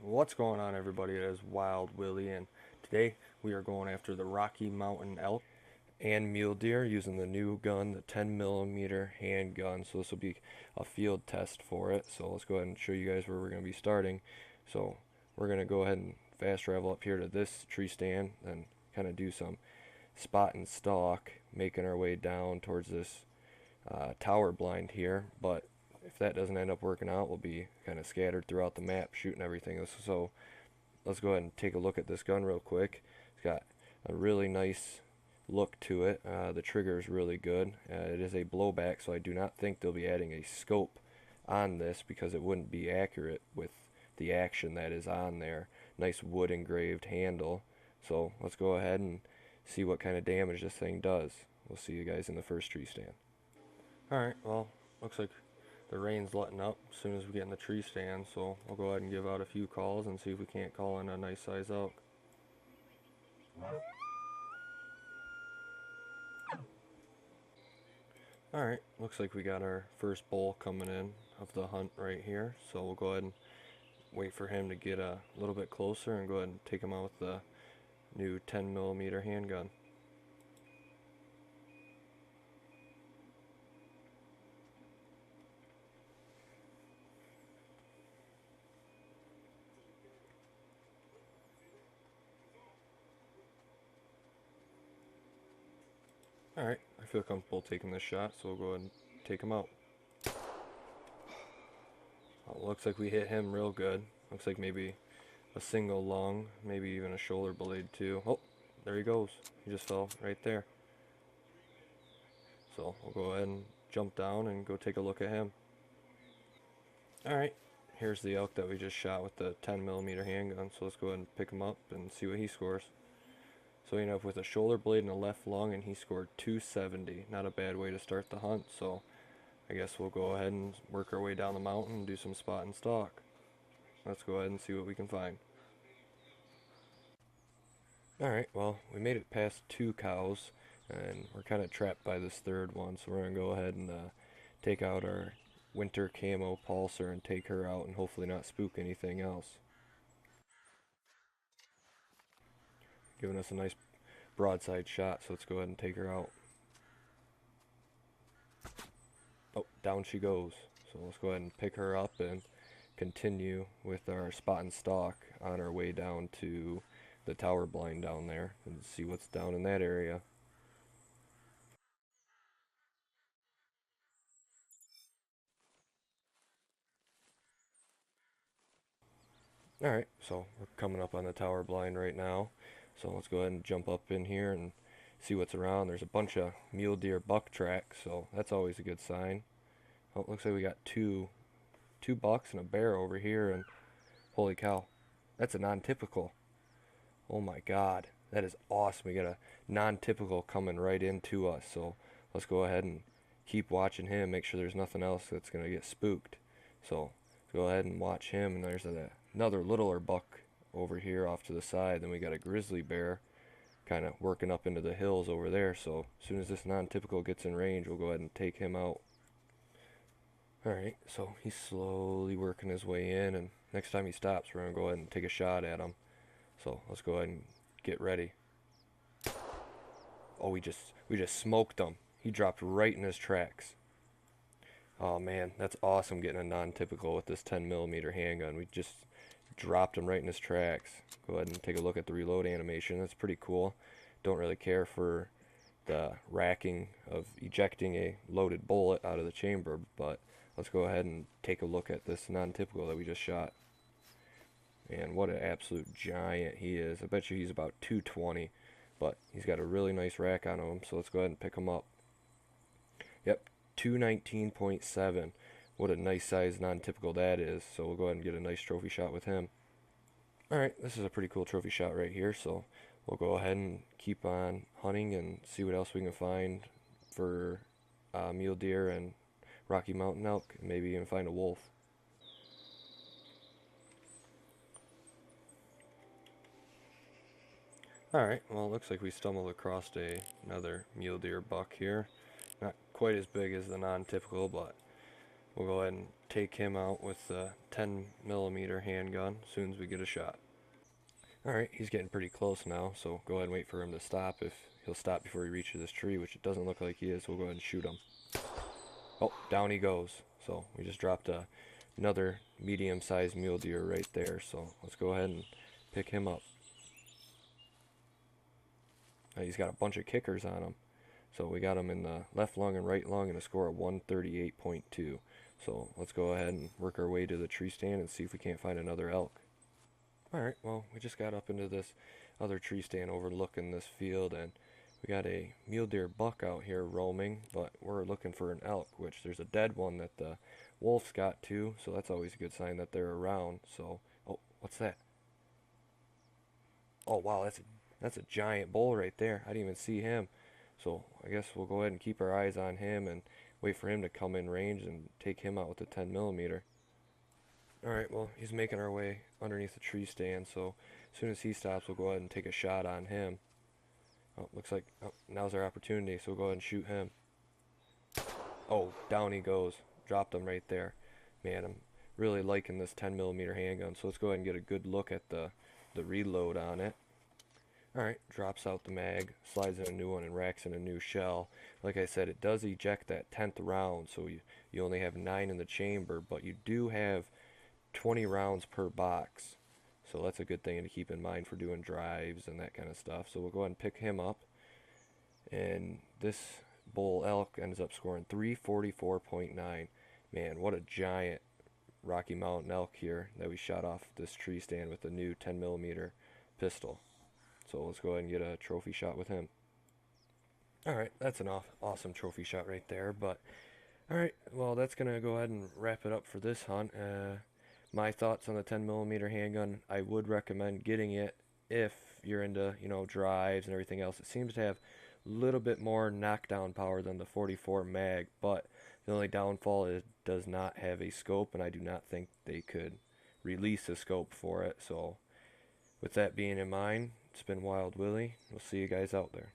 What's going on, everybody? It is WildWilly, and today we are going after the Rocky Mountain elk and mule deer using the new gun, the 10mm handgun. So this will be a field test for it. So let's go ahead and show you guys where we're going to be starting. So we're going to go ahead and fast travel up here to this tree stand and kind of do some spot and stalk, making our way down towards this tower blind here. But if that doesn't end up working out, we'll be kind of scattered throughout the map shooting everything. So let's go ahead and take a look at this gun real quick. It's got a really nice look to it. The trigger is really good. It is a blowback, so I do not think they'll be adding a scope on this because it wouldn't be accurate with the action that is on there. Nice wood engraved handle. So let's go ahead and see what kind of damage this thing does. We'll see you guys in the first tree stand. Alright, well, looks like the rain's letting up as soon as we get in the tree stand, so I'll go ahead and give out a few calls and see if we can't call in a nice size elk. Alright, looks like we got our first bull coming in of the hunt right here, so we'll go ahead and wait for him to get a little bit closer and go ahead and take him out with the new 10mm handgun. Alright, I feel comfortable taking this shot, so we'll go ahead and take him out. Oh, looks like we hit him real good. Looks like maybe a single lung, maybe even a shoulder blade too. Oh, there he goes. He just fell right there. So we'll go ahead and jump down and go take a look at him. Alright, here's the elk that we just shot with the 10mm handgun, so let's go ahead and pick him up and see what he scores. So we ended up with a shoulder blade and a left lung, and he scored 270. Not a bad way to start the hunt, so I guess we'll go ahead and work our way down the mountain and do some spot and stalk. Let's go ahead and see what we can find. Alright, well, we made it past 2 cows, and we're kind of trapped by this third one, so we're going to go ahead and take out our winter camo pulsar and take her out and hopefully not spook anything else. Giving us a nice broadside shot, so let's go ahead and take her out. Oh, down she goes. So let's go ahead and pick her up and continue with our spot and stalk on our way down to the tower blind down there and see what's down in that area. Alright, so we're coming up on the tower blind right now. So let's go ahead and jump up in here and see what's around. There's a bunch of mule deer buck tracks, so that's always a good sign. Oh, it looks like we got two bucks and a bear over here, and holy cow, that's a non-typical. Oh my god, that is awesome. We got a non-typical coming right into us, so let's go ahead and keep watching him, make sure there's nothing else that's going to get spooked. So let's go ahead and watch him, and there's another littler buck over here off to the side. Then we got a grizzly bear kind of working up into the hills over there, so as soon as this non-typical gets in range, we'll go ahead and take him out. Alright, so he's slowly working his way in, and next time he stops, we're going to go ahead and take a shot at him. So let's go ahead and get ready. Oh, we just smoked him. He dropped right in his tracks. Oh man, that's awesome getting a non-typical with this 10mm handgun. We just dropped him right in his tracks. Go ahead and take a look at the reload animation. That's pretty cool. Don't really care for the racking of ejecting a loaded bullet out of the chamber, but let's go ahead and take a look at this non-typical that we just shot. And what an absolute giant he is. I bet you he's about 220, but he's got a really nice rack on him, so let's go ahead and pick him up. Yep, 219.7. What a nice size non-typical that is, so we'll go ahead and get a nice trophy shot with him. Alright, this is a pretty cool trophy shot right here, so we'll go ahead and keep on hunting and see what else we can find for mule deer and Rocky Mountain elk, and maybe even find a wolf. Alright, well, it looks like we stumbled across another mule deer buck here. Not quite as big as the non-typical, but we'll go ahead and take him out with the 10mm handgun as soon as we get a shot. Alright, he's getting pretty close now, so go ahead and wait for him to stop. If he'll stop before he reaches this tree, which it doesn't look like he is, we'll go ahead and shoot him. Oh, down he goes. So we just dropped another medium-sized mule deer right there, so let's go ahead and pick him up. Now, he's got a bunch of kickers on him. So we got him in the left lung and right lung and a score of 138.2. So let's go ahead and work our way to the tree stand and see if we can't find another elk. Alright, well, we just got up into this other tree stand overlooking this field, and we got a mule deer buck out here roaming, but we're looking for an elk, which there's a dead one that the wolf's got too, so that's always a good sign that they're around. So, oh, what's that? Oh, wow, that's a giant bull right there. I didn't even see him. So I guess we'll go ahead and keep our eyes on him and wait for him to come in range and take him out with the 10mm. Alright, well, he's making our way underneath the tree stand, so as soon as he stops, we'll go ahead and take a shot on him. Oh, looks like, oh, now's our opportunity, so we'll go ahead and shoot him. Oh, down he goes. Dropped him right there. Man, I'm really liking this 10mm handgun, so let's go ahead and get a good look at the reload on it. Alright, drops out the mag, slides in a new one, and racks in a new shell. Like I said, it does eject that 10th round, so you only have 9 in the chamber, but you do have 20 rounds per box. So that's a good thing to keep in mind for doing drives and that kind of stuff. So we'll go ahead and pick him up. And this bull elk ends up scoring 344.9. Man, what a giant Rocky Mountain elk here that we shot off this tree stand with the new 10mm pistol. So let's go ahead and get a trophy shot with him. Alright, that's an awesome trophy shot right there. But alright, well, that's going to go ahead and wrap it up for this hunt. My thoughts on the 10mm handgun: I would recommend getting it if you're into, drives and everything else. It seems to have a little bit more knockdown power than the 44 mag, but the only downfall is it does not have a scope, and I do not think they could release a scope for it. So with that being in mind, it's been Wild Willie. We'll see you guys out there.